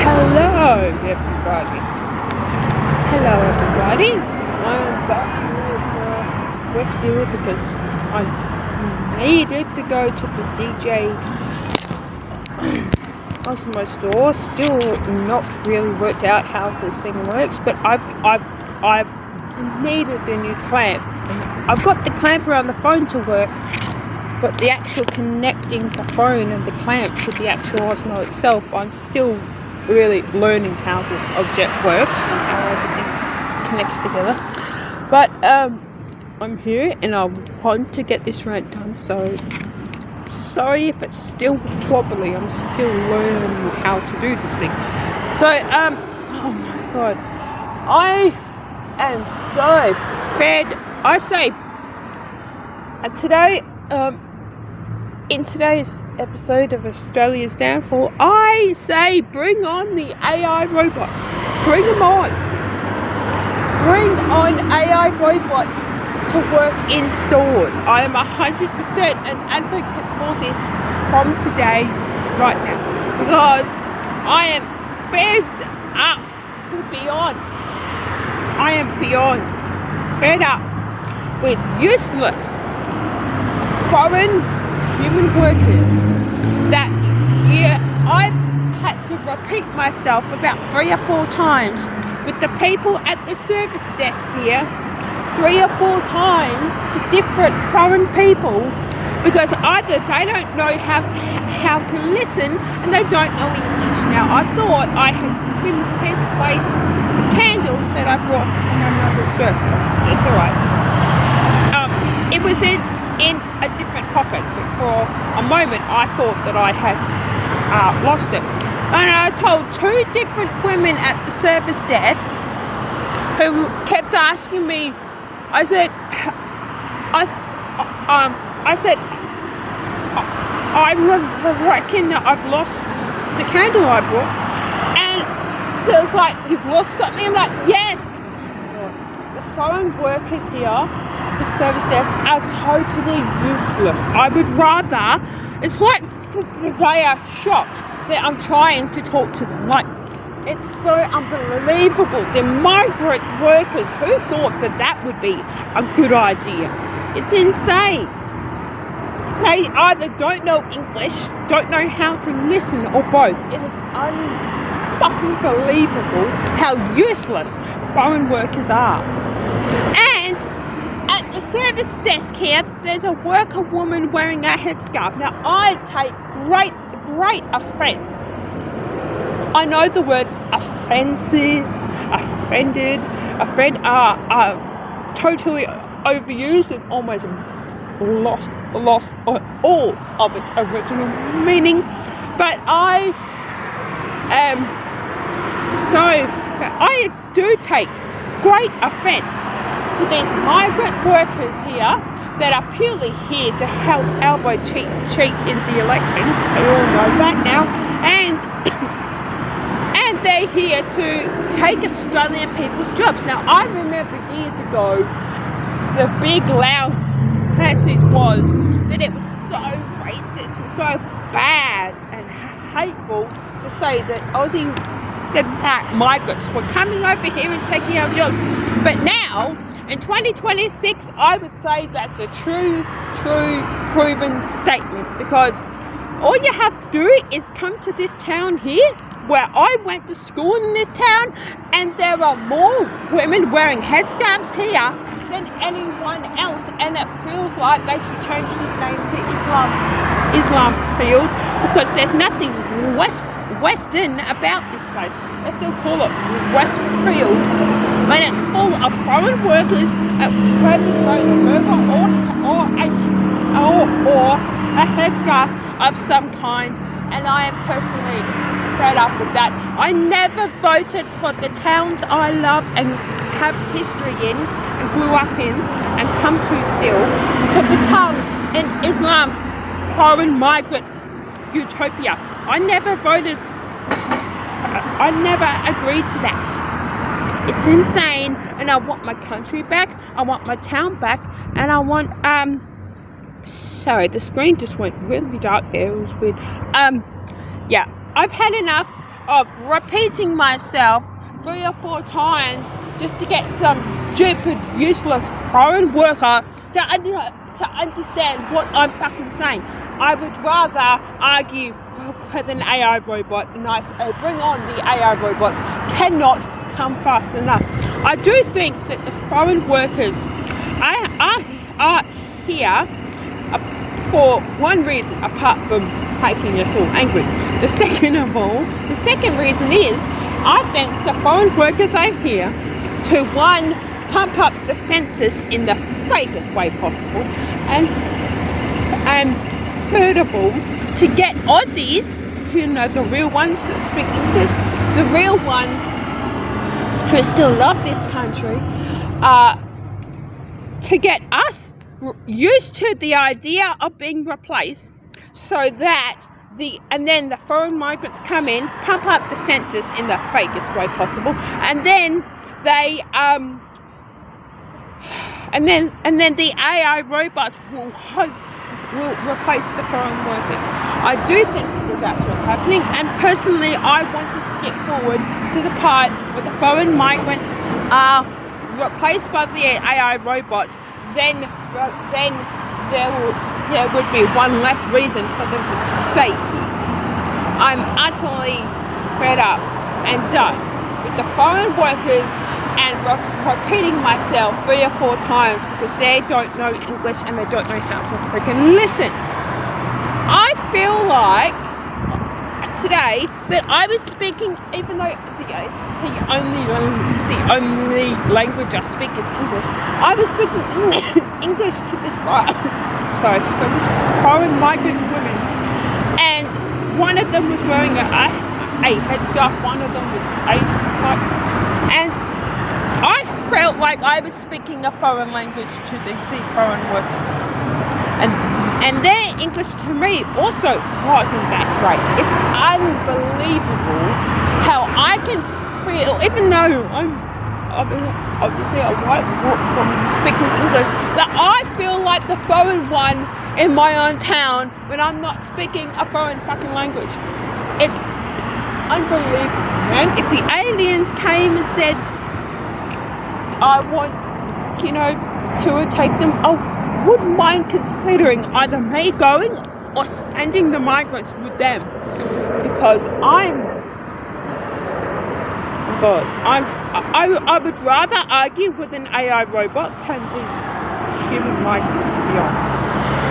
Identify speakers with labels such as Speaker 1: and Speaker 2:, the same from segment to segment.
Speaker 1: Hello, everybody. Hello, everybody. I'm back at Westfield because I needed to go to the DJ Osmo store. Still not really worked out how this thing works, but I've needed a new clamp. I've got the clamp around the phone to work, but the actual connecting the phone and the clamp to the actual Osmo itself, I'm still really learning how this object works and how everything connects together. But I'm here and I want to get this rant done, so sorry if it's still wobbly. I'm still learning how to do this thing. So oh my god, I am so fed. I say, and today in today's episode of Australia's Downfall, I say bring on the AI robots. Bring them on. Bring on AI robots to work in stores. I am 100% an advocate for this from today, right now, because I am fed up beyond. I am beyond fed up with useless foreign human workers that I've had to repeat myself about 3 or 4 times with the people at the service desk here, 3 or 4 times to different foreign people, because either they don't know how to listen and they don't know English. Now, I thought I had misplaced a candle that I brought for my mother's birthday. It's alright. It was in a different pocket, but for a moment I thought that I had lost it. And I told 2 different women at the service desk who kept asking me, I said, I reckon that I've lost the candle I brought. And it was like, you've lost something? I'm like, yes. The foreign workers here the service desk are totally useless. I would rather, it's like they are shocked that I'm trying to talk to them. Like, it's so unbelievable. The migrant workers, who thought that would be a good idea? It's insane. They either don't know English, don't know how to listen, or both. It is unbelievable how useless foreign workers are. And at the service desk here, there's a worker woman wearing a headscarf. Now, I take great offence. I know the word offensive, offended, are totally overused and almost lost all of its original meaning. But I do take great offence to these migrant workers here that are purely here to help elbow cheat in the election. We all know that now. And they're here to take Australian people's jobs. Now, I remember years ago, the big loud message was that it was so racist and so bad and hateful to say that that migrants were coming over here and taking our jobs. But now, in 2026, I would say that's a true proven statement, because all you have to do is come to this town here, where I went to school in this town, and there are more women wearing headscarves here than anyone else, and it feels like they should change this name to Islam Field, because there's nothing Western about this place. They still call it Westfield, and it's full of foreign workers wearing a burqa or a headscarf of some kind, and I am personally fed up with that. I never voted for the towns I love and have history in and grew up in and come to still to become an Islam foreign migrant utopia. I never agreed to that. It's insane, and I want my country back, I want my town back, and I want sorry, the screen just went really dark there. It was weird. Yeah, I've had enough of repeating myself 3 or 4 times just to get some stupid, useless foreign worker to understand what I'm fucking saying. I would rather argue with an AI robot, and I say, bring on the AI robots, cannot come fast enough. I do think that the foreign workers are here for one reason, apart from making us all angry. The second reason is, I think the foreign workers are here to, one, pump up the census in the fakest way possible, and third of all, to get Aussies, the real ones that speak English, the real ones who still love this country, to get us used to the idea of being replaced, so that then the foreign migrants come in, pump up the census in the fakest way possible, and then they and then the AI robots will replace the foreign workers. I do think that that's what's happening, and personally, I want to skip forward to the part where the foreign migrants are replaced by the AI robots. Then there would be one less reason for them to stay here. I'm utterly fed up and done with the foreign workers and repeating myself 3 or 4 times because they don't know English and they don't know how to freaking listen. I feel like today that I was speaking, even though the only language I speak is English, I was speaking English to this foreign migrant women, and one of them was wearing a headscarf, one of them was Asian type, and I felt like I was speaking a foreign language to these foreign workers, and their English to me also wasn't that great. It's unbelievable how I can feel, even though I'm obviously a white woman speaking English, that I feel like the foreign one in my own town when I'm not speaking a foreign fucking language. It's unbelievable, man. If the aliens came and said, I want, to take them, I wouldn't mind considering either me going or sending the migrants with them, because I would rather argue with an AI robot than these human migrants, to be honest.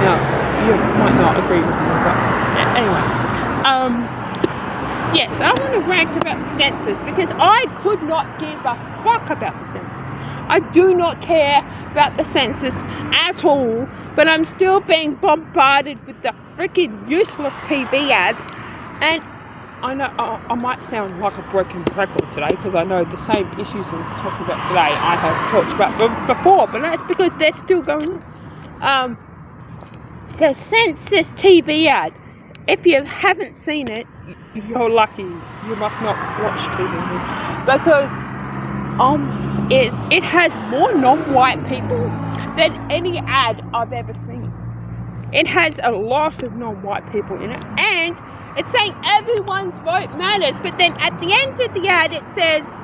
Speaker 1: Now, you might not agree with me, but anyway. Yes, I want to rant about the census because I could not give a fuck about the census. I do not care about the census at all, but I'm still being bombarded with the freaking useless TV ads. And I know I might sound like a broken record today because I know the same issues I'm talking about today I have talked about before, but that's because they're still going on. The census TV ad. If you haven't seen it, you're lucky. You must not watch TV because it has more non-white people than any ad I've ever seen. It has a lot of non-white people in it, and it's saying everyone's vote matters. But then at the end of the ad, it says,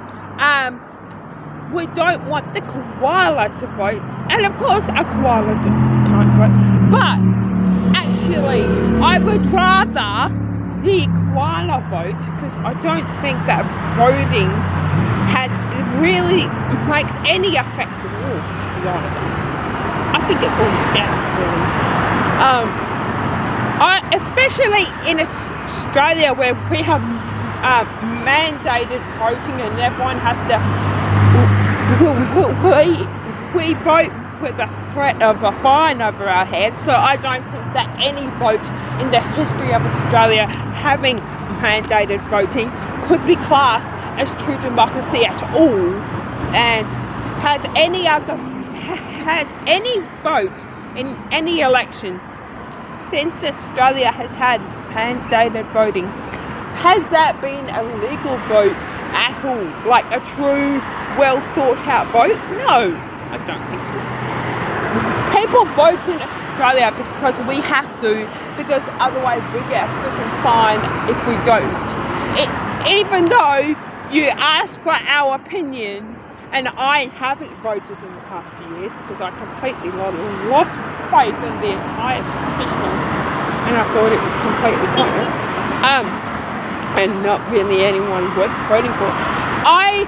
Speaker 1: we don't want the koala to vote. And of course, a koala can't vote. But actually, I would rather the koala vote, because I don't think that voting really makes any effect at all, to be honest. I think it's all scam, really. Especially in Australia, where we have mandated voting and everyone has to, we vote with the threat of a fine over our head. So I don't think that any vote in the history of Australia having mandated voting could be classed as true democracy at all. And has any vote in any election since Australia has had mandated voting, has that been a legal vote at all? Like a true, well thought out vote? No, I don't think so. People vote in Australia because we have to, because otherwise we get a freaking fine if we don't. even though you asked for our opinion, and I haven't voted in the past few years because I completely lost faith in the entire system, and I thought it was completely pointless, and not really anyone worth voting for. I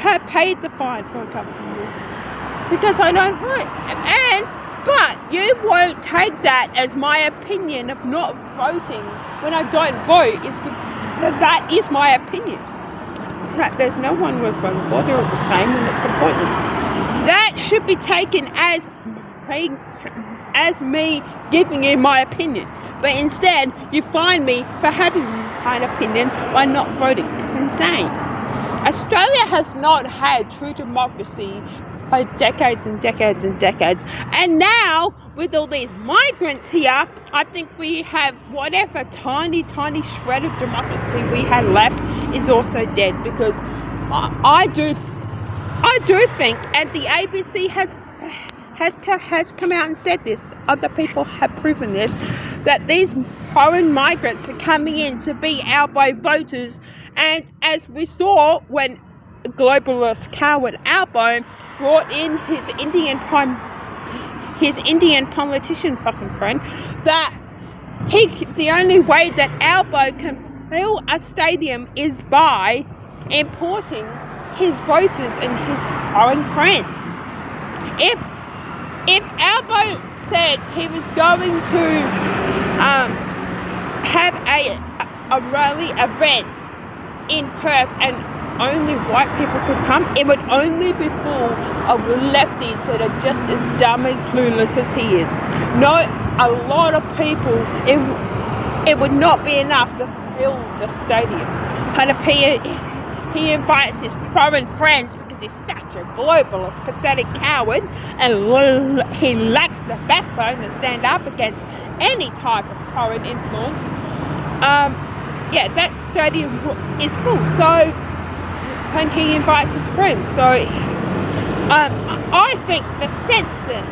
Speaker 1: have paid the fine for a couple of years because I don't vote, but you won't take that as my opinion of not voting when I don't vote. That is my opinion. That there's no one worth voting for. They're all the same, and it's pointless. That should be taken as me giving you my opinion. But instead, you fine me for having an opinion by not voting. It's insane. Australia has not had true democracy for decades and decades and decades. And now, with all these migrants here, I think we have whatever tiny shred of democracy we had left is also dead. Because I do think, and the ABC has come out and said this, other people have proven this, that these foreign migrants are coming in to be our voters. And as we saw when globalist coward Albo brought in his Indian politician fucking friend, that the only way that Albo can fill a stadium is by importing his voters and his foreign friends. If Albo said he was going to have a rally event in Perth and only white people could come, it would only be full of lefties that are just as dumb and clueless as he is. A lot of people, it would not be enough to fill the stadium. Kind of he invites his foreign friends because he's such a globalist, pathetic coward, and he lacks the backbone to stand up against any type of foreign influence. That stadium is full. So, and he invites his friends. So, I think the census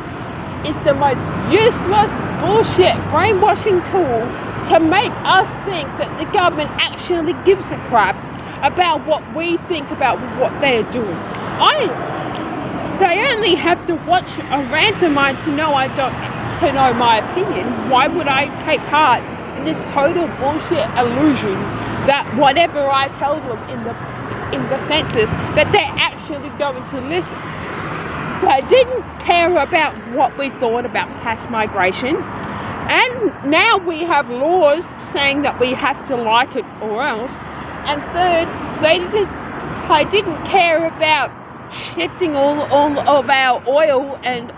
Speaker 1: is the most useless, bullshit, brainwashing tool to make us think that the government actually gives a crap about what we think about what they're doing. They only have to watch a rant of mine to know my opinion. Why would I take part in this total bullshit illusion that whatever I tell them in the census, that they're actually going to listen? They didn't care about what we thought about mass migration, and now we have laws saying that we have to like it or else. And third, they didn't care about shifting all of our oil and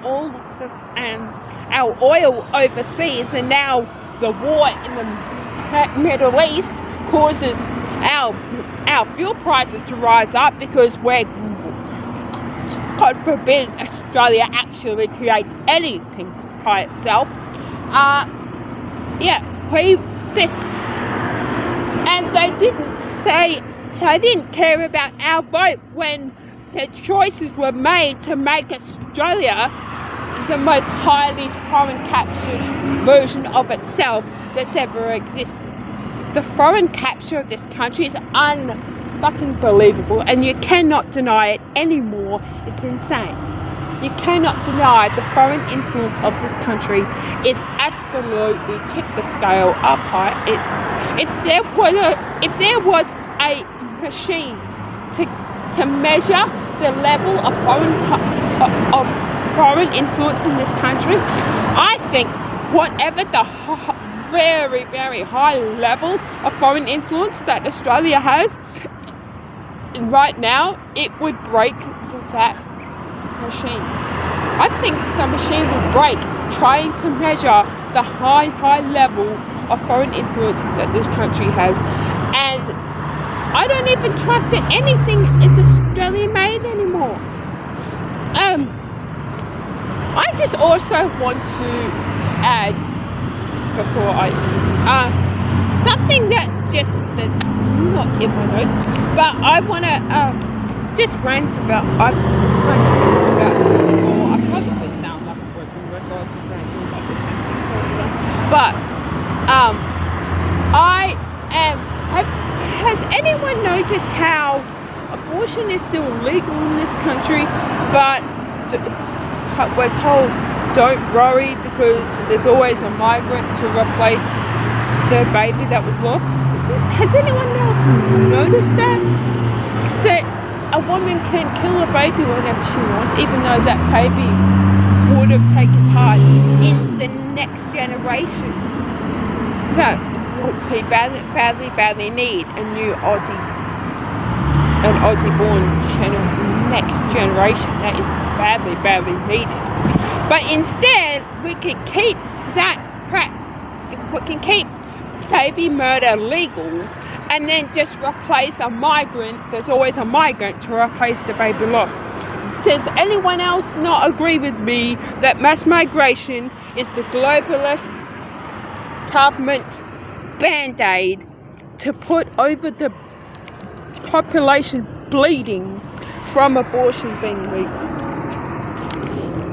Speaker 1: our oil overseas, and now the war in the Middle East causes our fuel prices to rise up because we're, God forbid, Australia actually creates anything by itself. And they didn't care about our vote when the choices were made to make Australia the most highly foreign captured version of itself that's ever existed. The foreign capture of this country is unfucking believable, and you cannot deny it anymore. It's insane. You cannot deny the foreign influence of this country is absolutely tipped the scale up high. If there was a machine to measure the level of foreign influence in this country, I think whatever the very, very high level of foreign influence that Australia has right now, it would break that machine. I think the machine will break trying to measure the high level of foreign influence that this country has. And I don't even trust that anything is Australian made anymore. I just also want to add, before I something that's not in my notes, but I want to just rant about. I've ranted about this before. I probably sound like a broken record just ranting about the same things all the time. But has anyone noticed how abortion is still legal in this country, but we're told don't worry because there's always a migrant to replace the baby that was lost? Has anyone else noticed that? That a woman can kill a baby whenever she wants, even though that baby would have taken part in the next generation that we badly need a new Aussie-born next generation that is badly needed. But instead, we can keep that crap. We can keep baby murder legal, and then just replace a migrant. There's always a migrant to replace the baby lost. Does anyone else not agree with me that mass migration is the globalist government band-aid to put over the population bleeding from abortion being legal?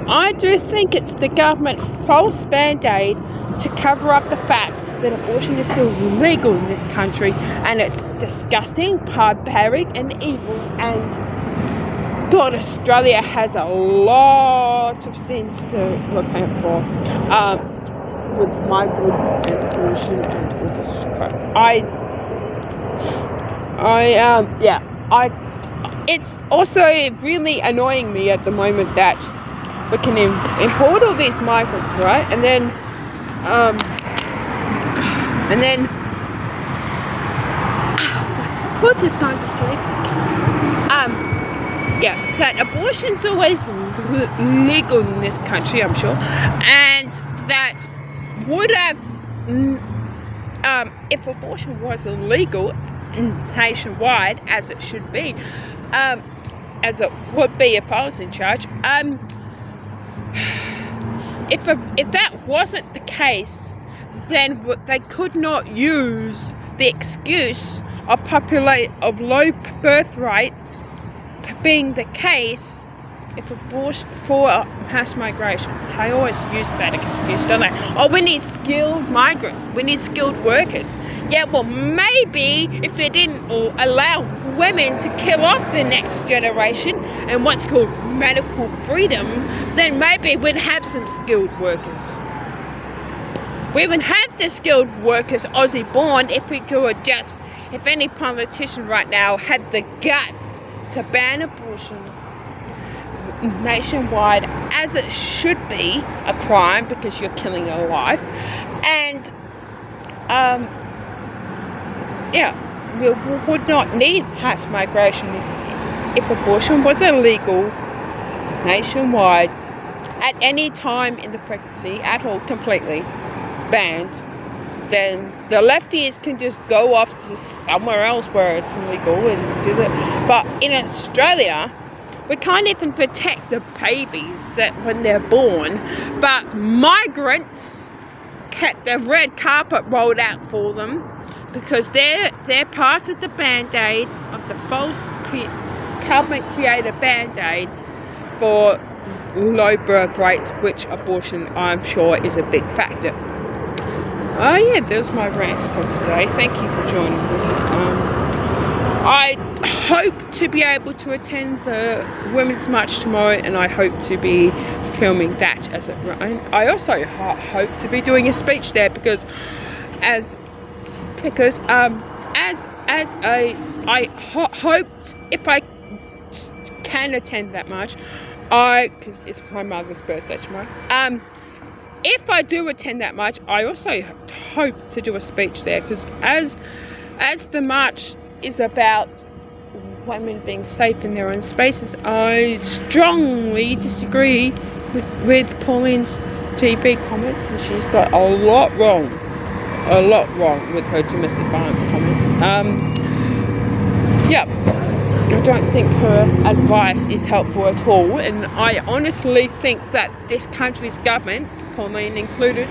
Speaker 1: I do think it's the government false band-aid to cover up the fact that abortion is still legal in this country, and it's disgusting, barbaric and evil, and God, Australia has a lot of sins to repent for, with migrants and abortion and all this crap. It's also really annoying me at the moment that we can import all these migrants, right? And then we're just going to sleep. That abortion's always legal in this country, I'm sure, and that would have, if abortion was illegal nationwide, as it should be, as it would be if I was in charge, if that wasn't the case, then they could not use the excuse of low birth rates being the case if abortion for mass migration. They always use that excuse, don't they? Oh, we need skilled we need skilled workers. Yeah, well, maybe if they didn't allow women to kill off the next generation and what's called medical freedom, then maybe we'd have some skilled workers. We would have the skilled workers Aussie born if any politician right now had the guts to ban abortion nationwide, as it should be a crime because you're killing a life. And we would not need mass migration if abortion was illegal nationwide at any time in the pregnancy at all, completely banned. Then the lefties can just go off to somewhere else where it's illegal and do that. But in Australia, we can't even protect the babies that when they're born, but migrants get the red carpet rolled out for them because they're part of the band-aid of the false government created band-aid for low birth rates, which abortion, I'm sure, is a big factor. Oh yeah, there's my rant for today. Thank you for joining me. I hope to be able to attend the Women's March tomorrow, and I hope to be filming that as it runs. I also hope to be doing a speech there because I hoped if I can attend that march, because it's my mother's birthday tomorrow. If I do attend that march, I also hope to do a speech there because as the march is about women being safe in their own spaces, I strongly disagree with Pauline's TV comments, and she's got a lot wrong with her domestic violence comments. I don't think her advice is helpful at all, and I honestly think that this country's government, Pauline included,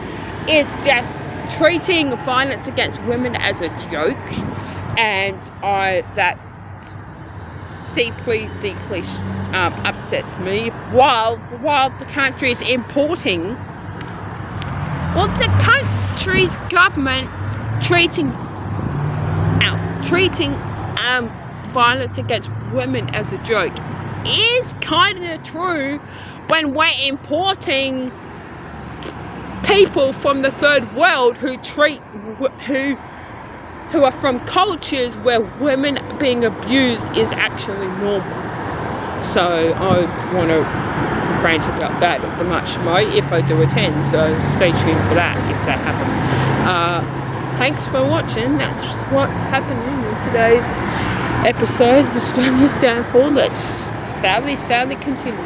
Speaker 1: is just treating violence against women as a joke, and that deeply upsets me. While the country is importing, the country's government treating violence against women as a joke is kind of true when we're importing people from the third world who are from cultures where women being abused is actually normal. So I want to rant about that much more if I do attend, so stay tuned for that if that happens. Thanks for watching. That's what's happening in today's episode of Australia's Downfall that sadly continues.